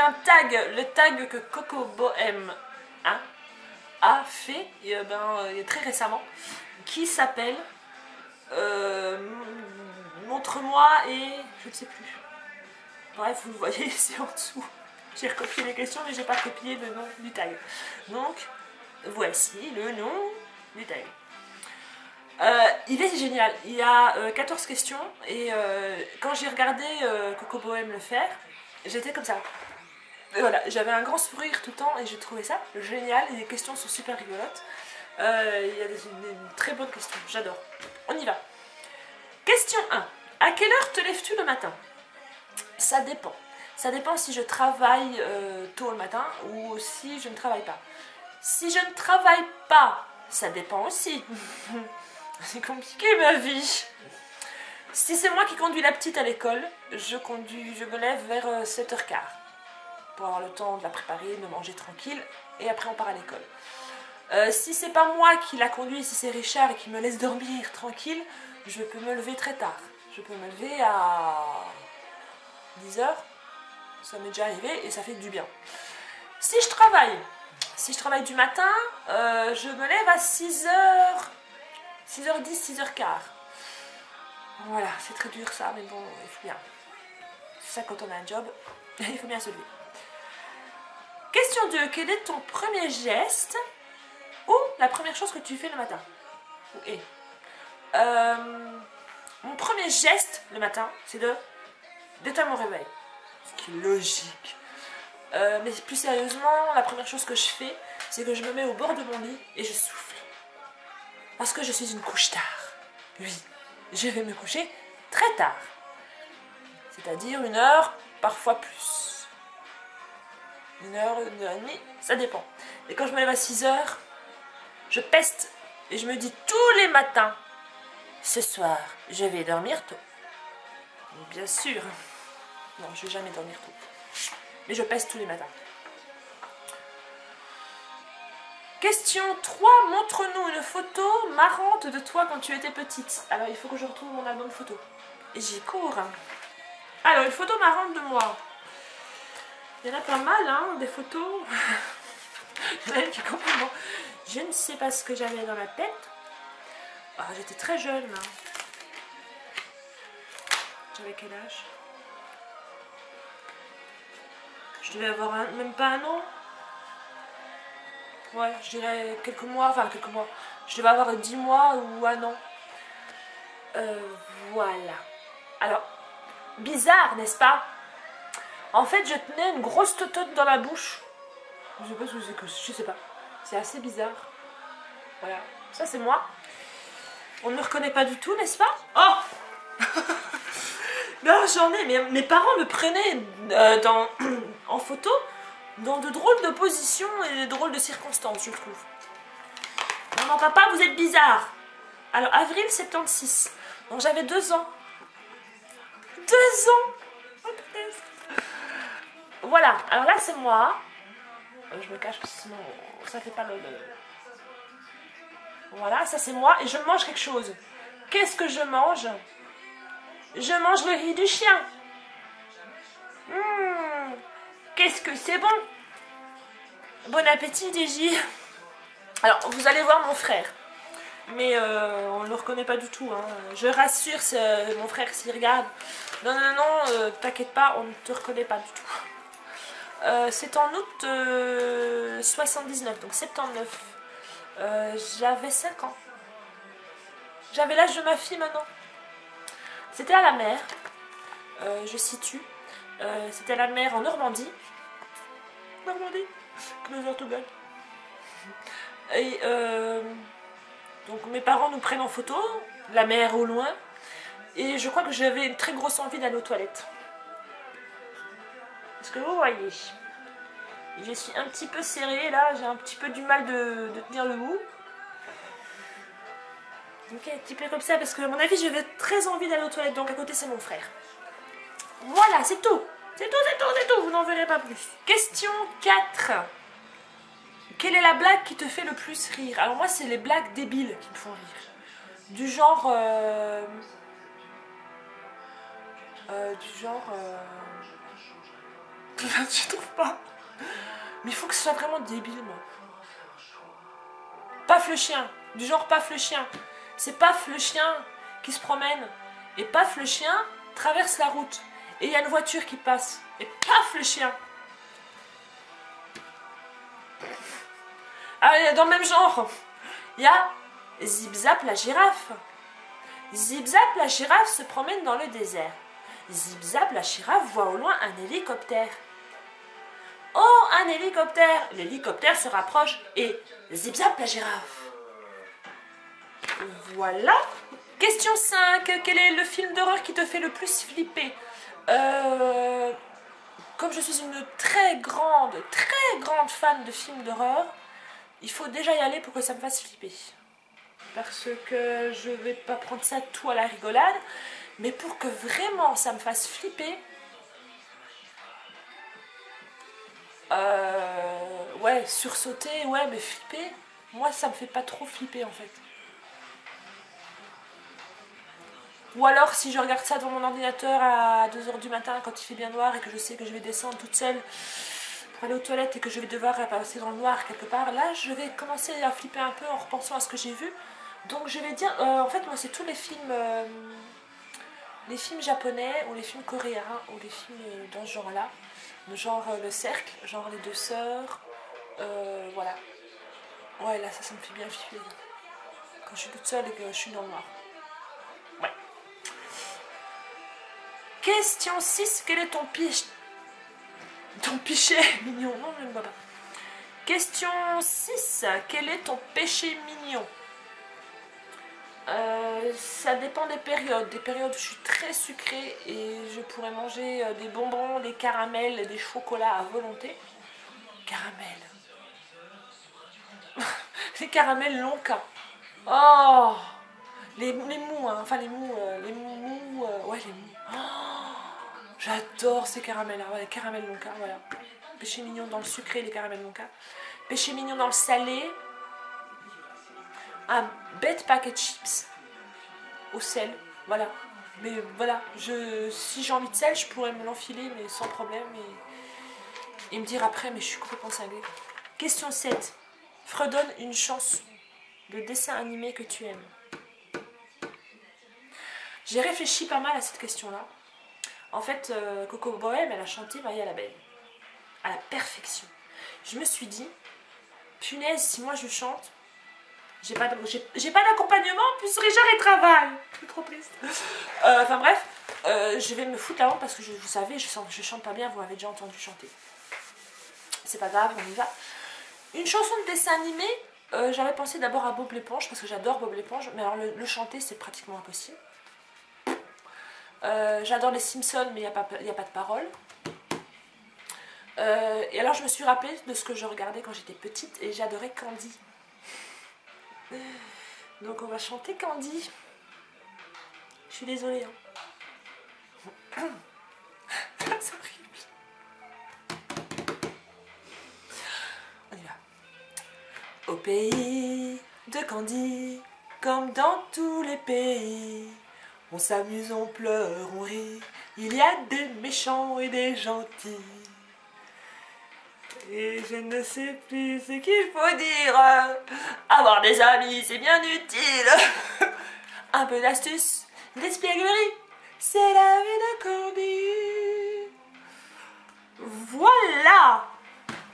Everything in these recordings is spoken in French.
un tag, le tag que Coco Bohème a fait très récemment, qui s'appelle montre-moi et je ne sais plus. Bref, vous le voyez ici en dessous. J'ai recopié les questions mais j'ai pas copié le nom du tag. Donc voici le nom du tag. Il est génial, il y a 14 questions et quand j'ai regardé Coco Bohème le faire, j'étais comme ça. Et voilà, j'avais un grand sourire tout le temps et j'ai trouvé ça génial, et les questions sont super rigolotes. Il y a des très bonnes questions, j'adore. On y va. Question 1. À quelle heure te lèves-tu le matin? Ça dépend. Ça dépend si je travaille tôt le matin ou si je ne travaille pas. Si je ne travaille pas, ça dépend aussi. C'est compliqué ma vie. Si c'est moi qui conduis la petite à l'école, je me lève vers 7h15 pour avoir le temps de la préparer, de manger tranquille et après on part à l'école. Si c'est pas moi qui la conduis, si c'est Richard et qui me laisse dormir tranquille, je peux me lever très tard. Je peux me lever à 10h, ça m'est déjà arrivé et ça fait du bien. Si je travaille du matin, je me lève à 6h10, 6h15. Voilà, c'est très dur ça, mais bon, il faut bien. C'est ça quand on a un job, il faut bien se lever. Question 2. Quel est ton premier geste ou la première chose que tu fais le matin? Mon premier geste le matin, c'est d'éteindre mon réveil. Ce qui est logique. Mais plus sérieusement, la première chose que je fais, c'est que je me mets au bord de mon lit et je souffle. Parce que je suis une couche tard. Oui, je vais me coucher très tard. C'est-à-dire 1h, parfois plus. 1h, 1h30, ça dépend. Et quand je me lève à 6h, je peste et je me dis tous les matins, ce soir, je vais dormir tôt. Bien sûr. Non, je vais jamais dormir tôt. Mais je peste tous les matins. Question 3. Montre-nous une photo marrante de toi quand tu étais petite. Alors, il faut que je retrouve mon album photo. Et j'y cours. Alors, une photo marrante de moi. Il y en a pas mal, hein, des photos. Il y en a une qui est complètement... Je ne sais pas ce que j'avais dans la tête. Ah, j'étais très jeune, là. J'avais quel âge? Je devais avoir même pas un an. Ouais, je dirais quelques mois. Je devais avoir 10 mois ou un an. Voilà. Alors, bizarre, n'est-ce pas? En fait, je tenais une grosse totote dans la bouche. Je sais pas ce que c'est que... Je sais pas. C'est assez bizarre. Voilà. Ça, c'est moi. On ne me reconnaît pas du tout, n'est-ce pas? Oh non, j'en ai. Mais mes parents me prenaient en photo dans de drôles de positions et de drôles de circonstances, je trouve. Non, papa, vous êtes bizarre. Alors, avril 76. Donc, j'avais 2 ans. 2 ans. Voilà, alors là c'est moi. Je me cache parce que sinon ça fait pas le... Voilà, ça c'est moi et je mange quelque chose. Qu'est-ce que je mange? Je mange le riz du chien. Qu'est-ce que c'est bon. Bon appétit, DJ. Alors, vous allez voir mon frère. Mais on ne le reconnaît pas du tout. Hein. Je rassure mon frère s'il regarde. Non, t'inquiète pas, on ne te reconnaît pas du tout. C'est en août 79, donc 79. J'avais 5 ans. J'avais l'âge de ma fille maintenant. C'était à la mer. Je situe. C'était à la mer en Normandie. Normandie, Knoevertogel. Et donc mes parents nous prennent en photo, la mer au loin. Et je crois que j'avais une très grosse envie d'aller aux toilettes. Est-ce que vous voyez? Je suis un petit peu serrée là, j'ai un petit peu du mal de tenir le bout. Donc un petit peu comme ça parce que à mon avis j'avais très envie d'aller aux toilettes. Donc à côté c'est mon frère. Voilà, c'est tout. C'est tout, vous n'en verrez pas plus. Question 4. Quelle est la blague qui te fait le plus rire? Alors moi c'est les blagues débiles qui me font rire. Du genre... Tu trouves pas? Mais il faut que ce soit vraiment débile, moi. Paf le chien. Du genre Paf le chien. C'est Paf le chien qui se promène. Et Paf le chien traverse la route. Et il y a une voiture qui passe. Et paf le chien. Ah, dans le même genre, il y a Zip Zap la girafe. Zip Zap la girafe se promène dans le désert. Zip Zap la girafe voit au loin un hélicoptère. Oh, un hélicoptère! L'hélicoptère se rapproche et Zip Zap la girafe. Voilà. Question 5. Quel est le film d'horreur qui te fait le plus flipper? Comme je suis une très grande fan de films d'horreur, il faut déjà y aller pour que ça me fasse flipper. Parce que je vais pas prendre ça tout à la rigolade, mais pour que vraiment ça me fasse flipper, ouais, sursauter, ouais, mais flipper, moi ça me fait pas trop flipper en fait. Ou alors si je regarde ça devant mon ordinateur à 2 h du matin quand il fait bien noir et que je sais que je vais descendre toute seule pour aller aux toilettes et que je vais devoir passer dans le noir quelque part, là je vais commencer à flipper un peu en repensant à ce que j'ai vu. Donc je vais dire, en fait moi c'est tous les films japonais ou les films coréens ou les films dans ce genre là, genre Le Cercle, genre Les Deux Sœurs, voilà. Ouais là ça me fait bien flipper quand je suis toute seule et que je suis dans le noir. Ouais. Question 6, quel est ton péché? Ton péché mignon? Non, je ne vois pas. Question 6, quel est ton péché mignon? Ça dépend des périodes. Des périodes où je suis très sucrée et je pourrais manger des bonbons, des caramels, des chocolats à volonté. Caramel. Les caramels Lonka. Oh, les mous, hein. Enfin les mous, ouais les mous. Oh, j'adore ces caramels là, ouais, les caramels Lonka, voilà. Péché mignon dans le sucré, les caramels Lonka. Péché mignon dans le salé. Un bête packet chips au sel, voilà. Mais voilà, si j'ai envie de sel, je pourrais me l'enfiler, mais sans problème, et me dire après, mais je suis complètement cinglée. Question 7. Fredonne une chanson de dessin animé que tu aimes. J'ai réfléchi pas mal à cette question-là. En fait, Coco Bohème, elle a chanté Maria la Belle. À la perfection. Je me suis dit, punaise, si moi je chante, j'ai pas d'accompagnement, plus Richard et travaille. C'est trop triste. Enfin bref, je vais me foutre la honte parce que vous savez, je chante pas bien, vous m'avez déjà entendu chanter. C'est pas grave, on y va. Une chanson de dessin animé, j'avais pensé d'abord à Bob l'éponge parce que j'adore Bob l'éponge, mais alors le chanter c'est pratiquement impossible. J'adore les Simpsons, mais il n'y a pas de paroles. Et alors je me suis rappelée de ce que je regardais quand j'étais petite et j'adorais Candy. Donc on va chanter Candy. Je suis désolée. Hein. C'est horrible. On y va. Au pays de Candy, comme dans tous les pays, on s'amuse, on pleure, on rit. Il y a des méchants et des gentils. Et je ne sais plus ce qu'il faut dire. Avoir des amis, c'est bien utile. Un peu d'astuce, d'espièglerie, c'est la vie de Candy. Voilà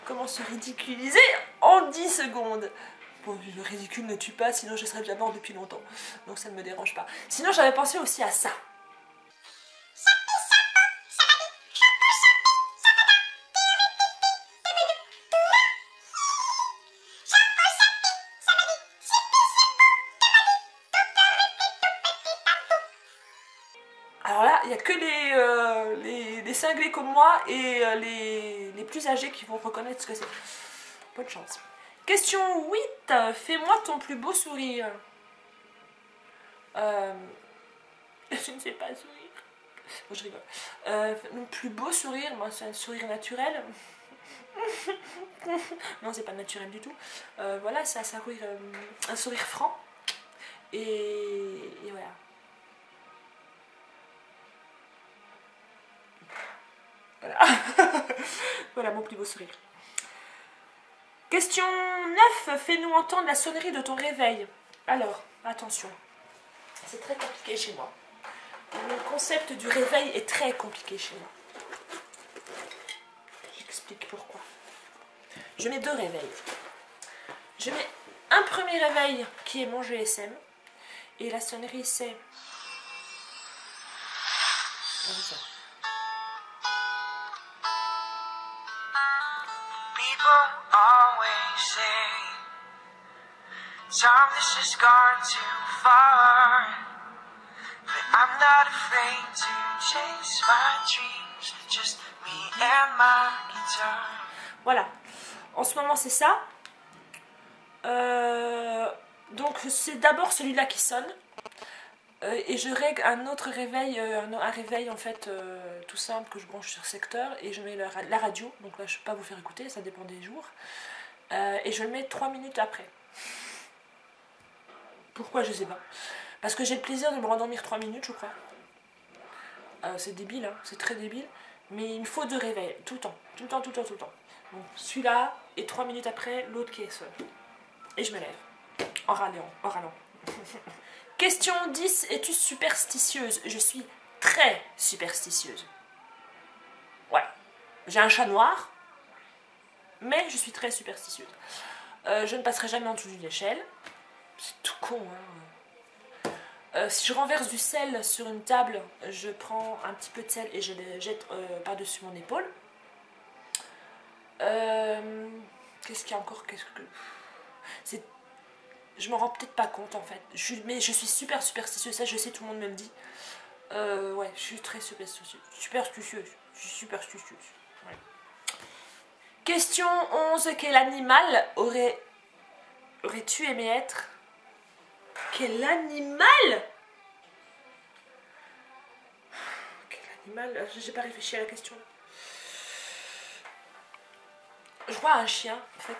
comment se ridiculiser en 10 secondes. Bon, le ridicule ne tue pas, sinon je serais déjà mort depuis longtemps. Donc ça ne me dérange pas. Sinon j'avais pensé aussi à ça. Alors là, il n'y a que les cinglés comme moi et les plus âgés qui vont reconnaître ce que c'est. Bonne chance. Question 8. Fais-moi ton plus beau sourire. Je ne sais pas sourire. Bon, je rigole. Mon plus beau sourire, moi c'est un sourire naturel. Non, c'est pas naturel du tout. Voilà, c'est un sourire franc. Et voilà. Voilà. que l'amour plus beau sourire. Question 9. Fais-nous entendre la sonnerie de ton réveil. Alors, attention. C'est très compliqué chez moi. Le concept du réveil est très compliqué chez moi. J'explique pourquoi. Je mets 2 réveils. Je mets un premier réveil qui est mon GSM. Et la sonnerie c'est... People always say Tom, this has gone too far, but I'm not afraid to chase my dreams, just me and my guitar. Voilà, en ce moment c'est ça. Donc c'est d'abord celui-là qui sonne. Et je règle un autre réveil, un réveil en fait tout simple que je branche sur secteur et je mets la radio, donc là je ne peux pas vous faire écouter, ça dépend des jours, et je le mets 3 minutes après. Pourquoi je sais pas. Parce que j'ai le plaisir de me rendormir 3 minutes je crois. C'est débile, hein, c'est très débile, mais il me faut 2 réveils, tout le temps, tout le temps, tout le temps, tout le temps. Donc celui-là et 3 minutes après l'autre qui est seul. Et je me lève, en râlant, en râlant. Question 10. Es-tu superstitieuse? Je suis très superstitieuse. Ouais. J'ai un chat noir, mais je suis très superstitieuse. Je ne passerai jamais en dessous d'une échelle. C'est tout con, hein. Si je renverse du sel sur une table, je prends un petit peu de sel et je le jette par-dessus mon épaule. Qu'est-ce qu'il y a encore? C'est... Je m'en rends peut-être pas compte en fait. Mais je suis super superstitieuse, ça je sais, tout le monde me le dit. Ouais, je suis très superstitieuse. Superstitieuse. Je suis superstitieuse. Ouais. Question 11. Quel animal aurais-tu aimé être? Quel animal? Quel animal? J'ai pas réfléchi à la question. Je vois un chien en fait.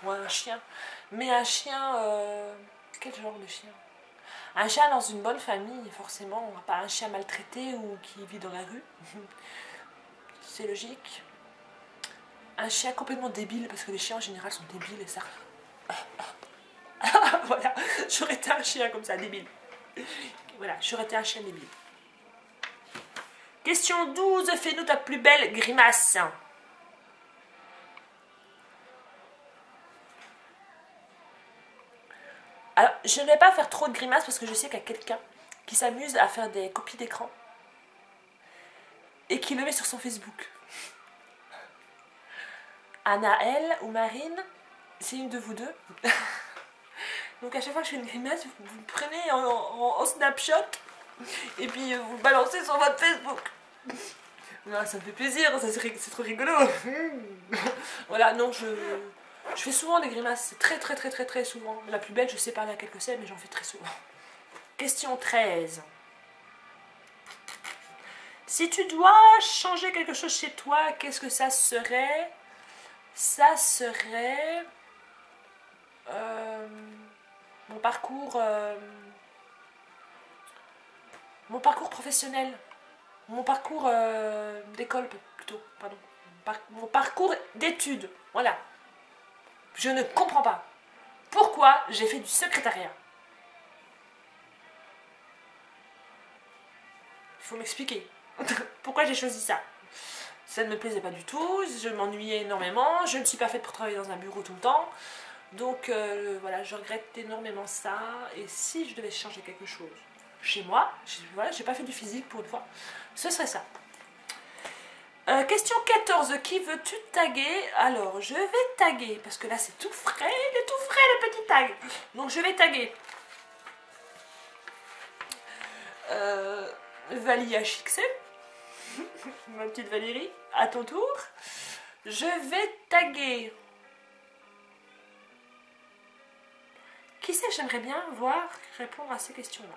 Ouais, un chien. Mais un chien... quel genre de chien? Un chien dans une bonne famille, forcément. Pas un chien maltraité ou qui vit dans la rue. C'est logique. Un chien complètement débile, parce que les chiens en général sont débiles et ça... Voilà, j'aurais été un chien comme ça, débile. Voilà, j'aurais été un chien débile. Question 12. Fais-nous ta plus belle grimace. Alors, je ne vais pas faire trop de grimaces parce que je sais qu'il y a quelqu'un qui s'amuse à faire des copies d'écran et qui le met sur son Facebook. Anaëlle ou Marine, c'est une de vous deux. Donc à chaque fois que je fais une grimace, vous le prenez en snapshot et puis vous le balancez sur votre Facebook. Non, ça me fait plaisir, c'est trop rigolo. Voilà, non, je fais souvent des grimaces, très souvent. La plus belle, je sais pas laquelle que c'est, mais j'en fais très souvent. Question 13. Si tu dois changer quelque chose chez toi, qu'est-ce que ça serait? Ça serait... mon parcours professionnel. Mon parcours d'école, plutôt, pardon. Mon parcours d'études, voilà. Je ne comprends pas pourquoi j'ai fait du secrétariat. Il faut m'expliquer pourquoi j'ai choisi ça. Ça ne me plaisait pas du tout, je m'ennuyais énormément, je ne suis pas faite pour travailler dans un bureau tout le temps. Donc voilà, je regrette énormément ça. Et si je devais changer quelque chose chez moi, voilà, j'ai pas fait du physique pour une fois, ce serait ça. Question 14. Qui veux-tu taguer? Alors, je vais taguer, parce que là c'est tout frais le petit tag. Donc je vais taguer Valie HXL, ma petite Valérie, à ton tour. Je vais taguer... Qui c'est? J'aimerais bien voir répondre à ces questions-là.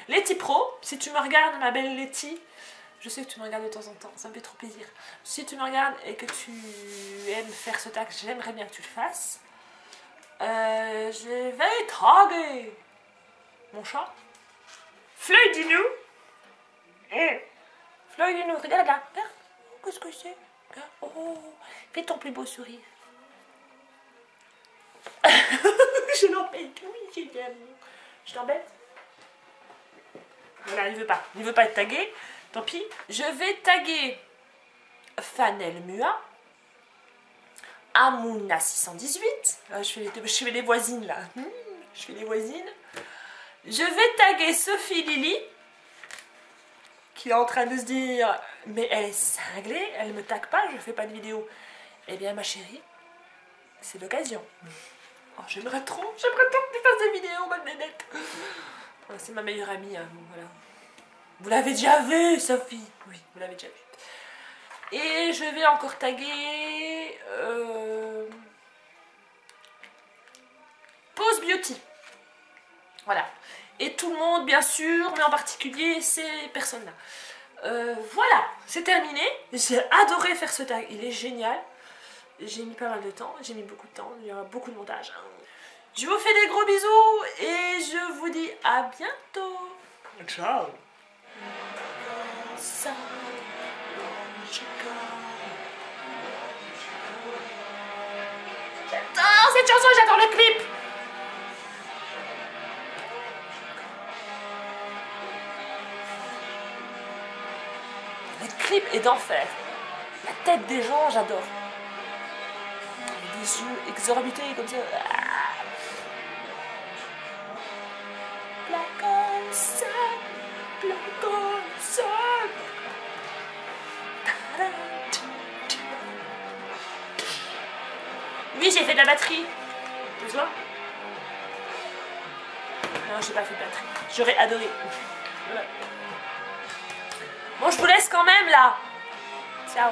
Letty Pro, si tu me regardes, ma belle Letty, je sais que tu me regardes de temps en temps, ça me fait trop plaisir. Si tu me regardes et que tu aimes faire ce tag, j'aimerais bien que tu le fasses. Je vais taguer mon chat, Fleudinou, Floyd une autre, regarde là. Regarde. Qu'est-ce que c'est? Oh, fais ton plus beau sourire. Je l'embête, oui, je t'embête. Voilà, il veut pas être tagué. Tant pis. Je vais taguer Fanel Mua, Amouna 618. Je fais les voisines là. Je fais les voisines. Je vais taguer Sophie Lily, qui est en train de se dire mais elle est cinglée, elle me tague pas, je fais pas de vidéo. Eh bien ma chérie, c'est l'occasion. Oh, j'aimerais trop que tu fasses des vidéos, ma nénette. C'est ma meilleure amie, hein, donc voilà. Vous l'avez déjà vu, Sophie? Oui, vous l'avez déjà vu. Et je vais encore taguer Pose Beauty. Voilà. Et tout le monde, bien sûr, mais en particulier ces personnes-là. Voilà, c'est terminé. J'ai adoré faire ce tag, il est génial. J'ai mis pas mal de temps, j'ai mis beaucoup de temps, il y aura beaucoup de montage. Je vous fais des gros bisous et je vous dis à bientôt. Ciao. J'adore cette chanson, j'adore le clip. Le clip est d'enfer. La tête des gens, j'adore. Des yeux exorbités comme ça. Black on sun, black on sun. Oui, j'ai fait de la batterie. Tu vois? Non, j'ai pas fait de batterie. J'aurais adoré. Voilà. Bon, je vous laisse quand même là. Ciao.